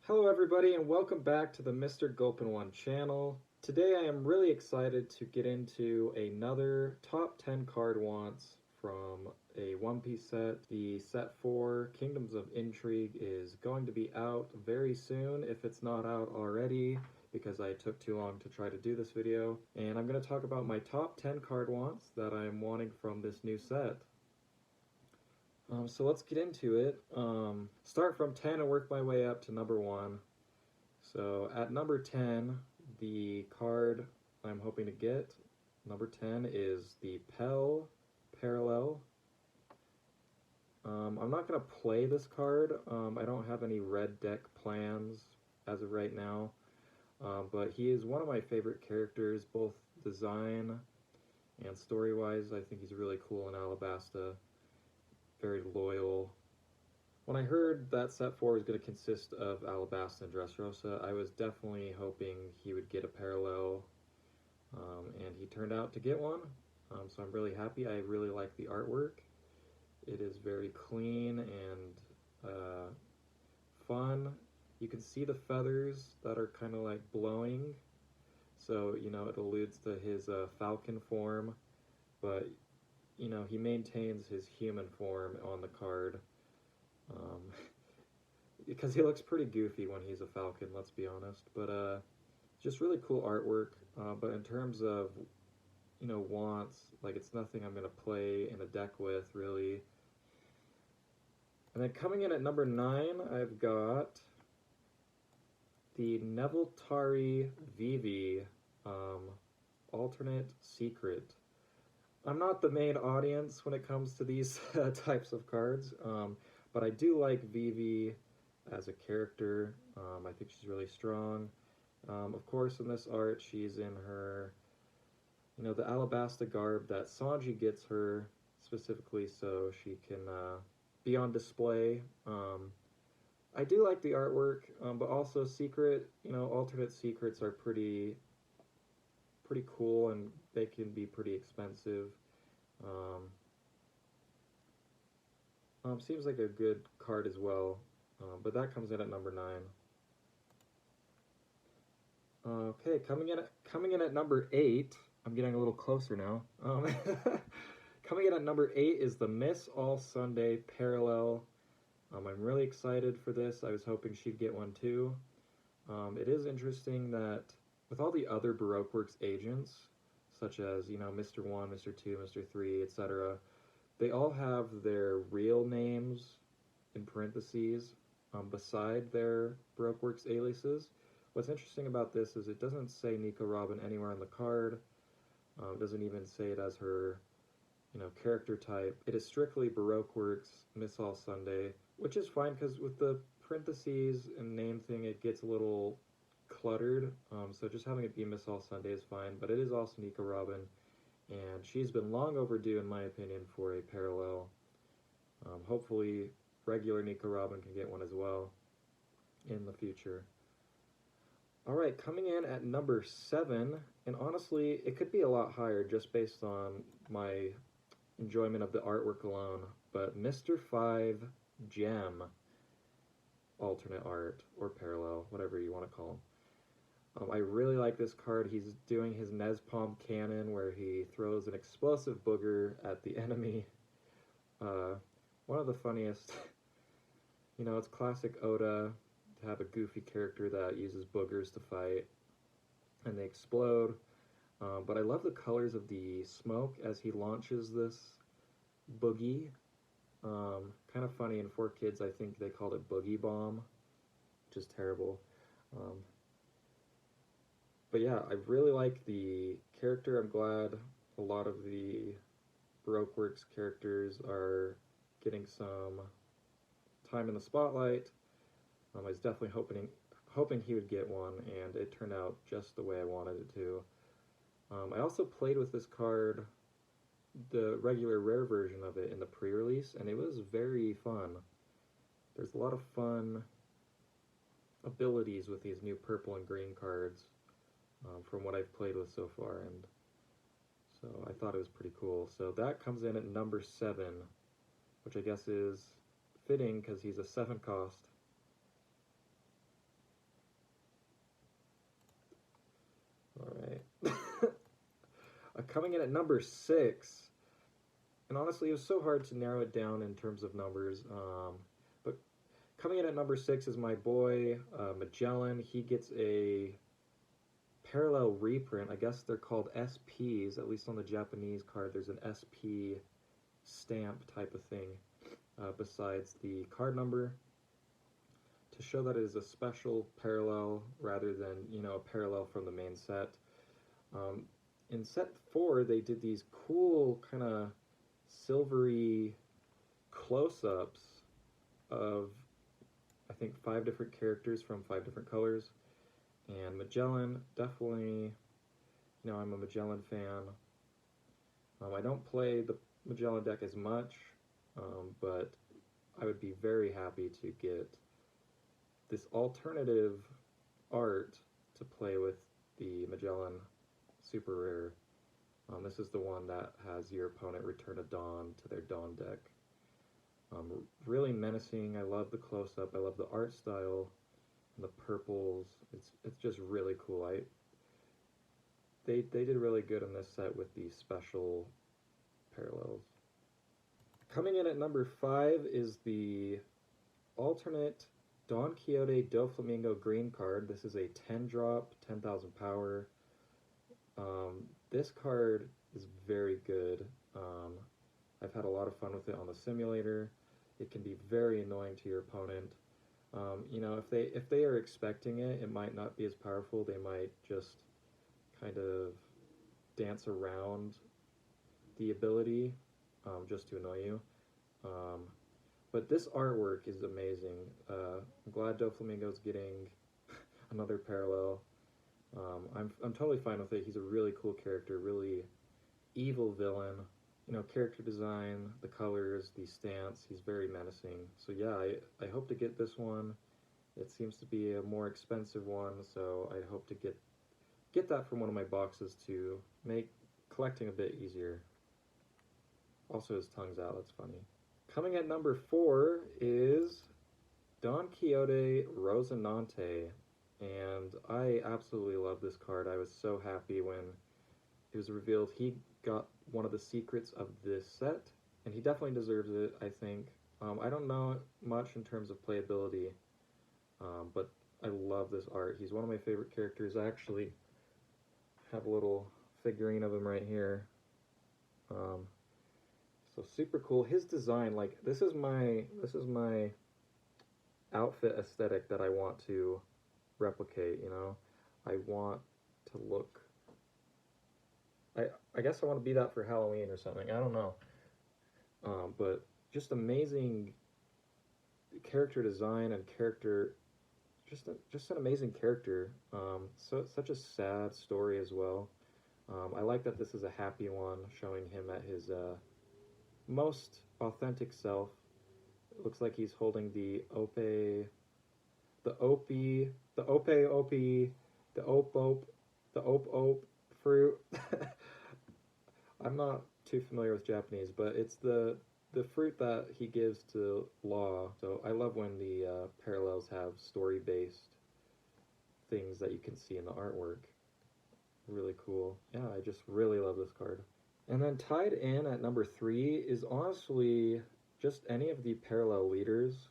Hello everybody and welcome back to the Mr. Gulpin One channel. Today I am really excited to get into another top 10 card wants from a One Piece set. The set 4, Kingdoms of Intrigue, is going to be out very soon if it's not out already, because I took too long to try to do this video. And I'm going to talk about my top 10 card wants that I am wanting from this new set. So let's get into it. Start from 10 and work my way up to number 1. So at number 10, the card I'm hoping to get, number 10, is the Pell Parallel. I'm not going to play this card. I don't have any red deck plans as of right now. But he is one of my favorite characters, both design and story-wise. I think he's really cool in Alabasta. Very loyal. When I heard that set 4 was going to consist of Alabasta and Dressrosa, I was definitely hoping he would get a parallel, and he turned out to get one, so I'm really happy. I really like the artwork. It is very clean and fun. You can see the feathers that are kind of like blowing, so you know it alludes to his falcon form, but you know, he maintains his human form on the card, because he looks pretty goofy when he's a falcon, let's be honest. But just really cool artwork. But in terms of, you know, wants, like, it's nothing I'm going to play in a deck with, really. And then coming in at number 9, I've got the Neveltari Vivi alternate secret. I'm not the main audience when it comes to these types of cards, but I do like Vivi as a character. I think she's really strong. Of course, in this art, she's in her, you know, the Alabasta garb that Sanji gets her specifically so she can be on display. I do like the artwork, but also secret, you know, alternate secrets are pretty cool, and they can be pretty expensive. Seems like a good card as well, but that comes in at number 9. Okay, coming in at number 8. I'm getting a little closer now. Coming in at number 8 is the Miss All Sunday Parallel. I'm really excited for this. I was hoping she'd get one too. It is interesting that with all the other Baroque Works agents, such as, you know, Mr. 1, Mr. 2, Mr. 3, etc., they all have their real names in parentheses beside their Baroque Works aliases. What's interesting about this is it doesn't say Nico Robin anywhere on the card. Doesn't even say it as her, you know, character type. It is strictly Baroque Works Miss All Sunday, which is fine because with the parentheses and name thing, it gets a little cluttered, so just having it be Miss All Sunday is fine, but it is also Nico Robin, and she's been long overdue, in my opinion, for a parallel. Hopefully, regular Nico Robin can get one as well in the future. Alright, coming in at number 7, and honestly, it could be a lot higher just based on my enjoyment of the artwork alone, but Mr. 5 Gem alternate art, or parallel, whatever you want to call him. I really like this card. He's doing his Nezpalm cannon where he throws an explosive booger at the enemy. One of the funniest. You know, it's classic Oda to have a goofy character that uses boogers to fight, and they explode. But I love the colors of the smoke as he launches this boogie. Kind of funny, in 4Kids, I think they called it Boogie Bomb, which is terrible. But yeah, I really like the character. I'm glad a lot of the Baroque Works characters are getting some time in the spotlight. I was definitely hoping he would get one, and it turned out just the way I wanted it to. I also played with this card, the regular rare version of it, in the pre-release, and it was very fun. There's a lot of fun abilities with these new purple and green cards. From what I've played with so far, and so I thought it was pretty cool. So that comes in at number 7, which I guess is fitting because he's a 7 cost. Coming in at number 6, and honestly, it was so hard to narrow it down in terms of numbers. But coming in at number 6 is my boy Magellan. He gets a parallel reprint. I guess they're called SPs, at least on the Japanese card. There's an SP stamp type of thing besides the card number to show that it is a special parallel rather than, a parallel from the main set. In set 4, they did these cool kind of silvery close-ups of, I think, 5 different characters from 5 different colors. And Magellan, definitely, I'm a Magellan fan. I don't play the Magellan deck as much, but I would be very happy to get this alternative art to play with the Magellan Super Rare. This is the one that has your opponent return a Dawn to their Dawn deck. Really menacing. I love the close-up. I love the art style and the purples. It's just really cool. They did really good in this set with these special parallels. Coming in at number 5 is the alternate Don Quixote Doflamingo green card. This is a 10-drop, 10,000 power. This card is very good. I've had a lot of fun with it on the simulator. It can be very annoying to your opponent. If they are expecting it, it might not be as powerful. They might just kind of dance around the ability just to annoy you. But this artwork is amazing. I'm glad Doflamingo's getting another parallel. I'm totally fine with it. He's a really cool character, really evil villain. Character design, the colors, the stance, he's very menacing. So yeah, I hope to get this one. It seems to be a more expensive one, so I hope to get that from one of my boxes to make collecting a bit easier. Also, his tongue's out, that's funny. Coming at number 4 is Don Quixote Rosinante, and I absolutely love this card. I was so happy when it was revealed he got one of the secrets of this set, and he definitely deserves it, I think. I don't know much in terms of playability, but I love this art. He's one of my favorite characters. I actually have a little figurine of him right here. So super cool. His design, like, this is my outfit aesthetic that I want to replicate, I want to look, I guess I want to be that for Halloween or something. I don't know. But just amazing character design and just an amazing character. Such a sad story as well. I like that this is a happy one, showing him at his most authentic self. It looks like he's holding the ope fruit. I'm not too familiar with Japanese, but it's the fruit that he gives to Law. So I love when the parallels have story-based things that you can see in the artwork. Really cool. Yeah, I just really love this card. And then tied in at number 3 is honestly just any of the parallel leaders.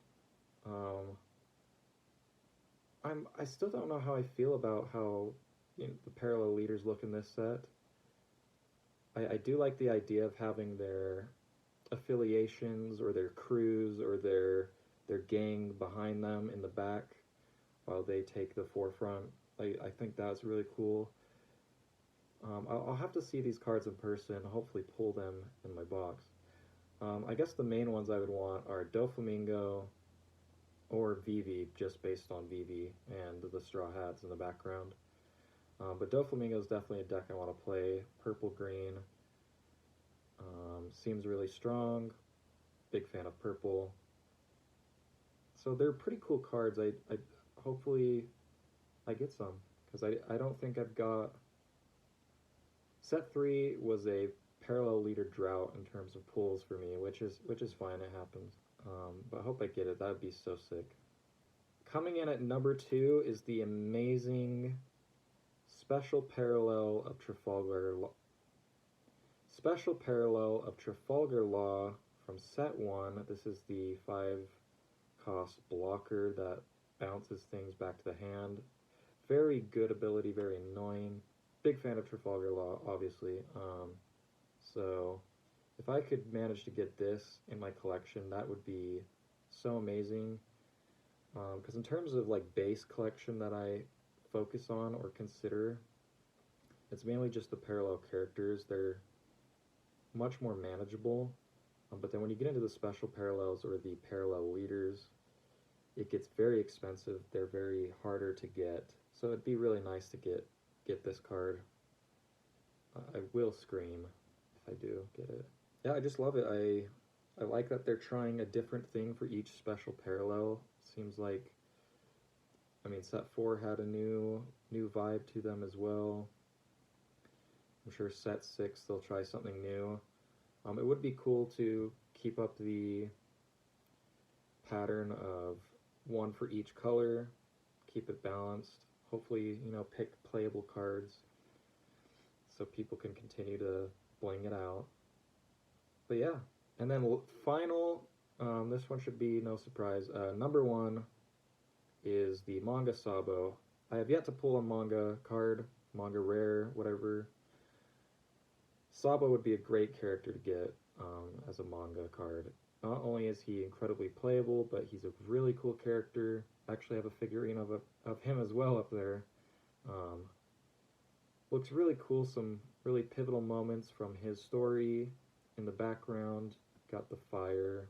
I still don't know how I feel about how the parallel leaders look in this set. I do like the idea of having their affiliations or their crews or their gang behind them in the back while they take the forefront. I think that's really cool. I'll have to see these cards in person, hopefully pull them in my box. I guess the main ones I would want are Doflamingo or Vivi, just based on Vivi and the straw hats in the background. But Doflamingo is definitely a deck I want to play. Purple-green. Seems really strong. Big fan of purple. So they're pretty cool cards. I hopefully I get some, because I don't think I've got... Set 3 was a parallel leader drought in terms of pulls for me, which is fine, it happens. But I hope I get it. That would be so sick. Coming in at number 2 is the amazing special parallel of Trafalgar special parallel of Trafalgar Law from set 1. This is the 5-cost blocker that bounces things back to the hand. Very good ability, very annoying. Big fan of Trafalgar Law, obviously. So if I could manage to get this in my collection, that would be so amazing. Because in terms of like base collection that I focus on or consider, it's mainly just the parallel characters. They're much more manageable. But then when you get into the special parallels or the parallel leaders, it gets very expensive. They're very harder to get. So it'd be really nice to get this card. I will scream if I do get it. Yeah, I just love it. I like that they're trying a different thing for each special parallel. Seems like, I mean, set 4 had a new vibe to them as well. I'm sure set 6 they'll try something new. It would be cool to keep up the pattern of one for each color, keep it balanced. Hopefully, you know, pick playable cards so people can continue to bling it out. But yeah, and then final, this one should be no surprise. Number 1 is the manga Sabo. I have yet to pull a manga card, manga rare, whatever. Sabo would be a great character to get as a manga card. Not only is he incredibly playable, but he's a really cool character. I actually have a figurine of him as well up there. Looks really cool, some really pivotal moments from his story in the background. Got the fire.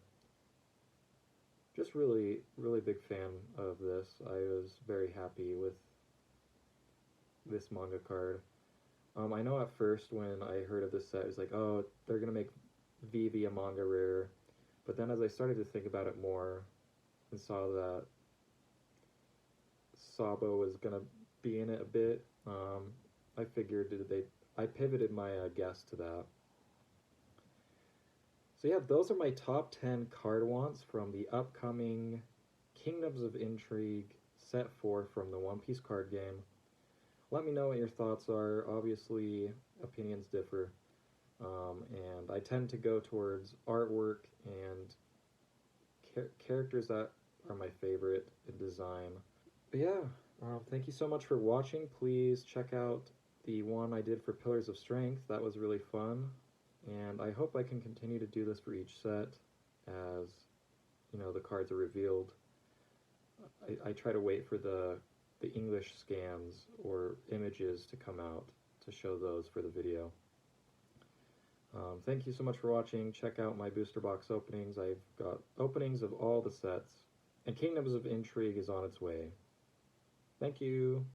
Just really, really big fan of this. I was very happy with this manga card. I know at first when I heard of this set, it was like, oh, they're going to make Vivi a manga rare. But then as I started to think about it more and saw that Sabo was going to be in it a bit, I figured I pivoted my guess to that. So yeah, those are my top 10 card wants from the upcoming Kingdoms of Intrigue set 4 from the One Piece card game. Let me know what your thoughts are. Obviously, opinions differ. And I tend to go towards artwork and characters that are my favorite in design. But yeah, thank you so much for watching. Please check out the one I did for Pillars of Strength. That was really fun. And I hope I can continue to do this for each set as, you know, the cards are revealed. I try to wait for the English scans or images to come out to show those for the video. Thank you so much for watching. Check out my booster box openings. I've got openings of all the sets, and Kingdoms of Intrigue is on its way. Thank you.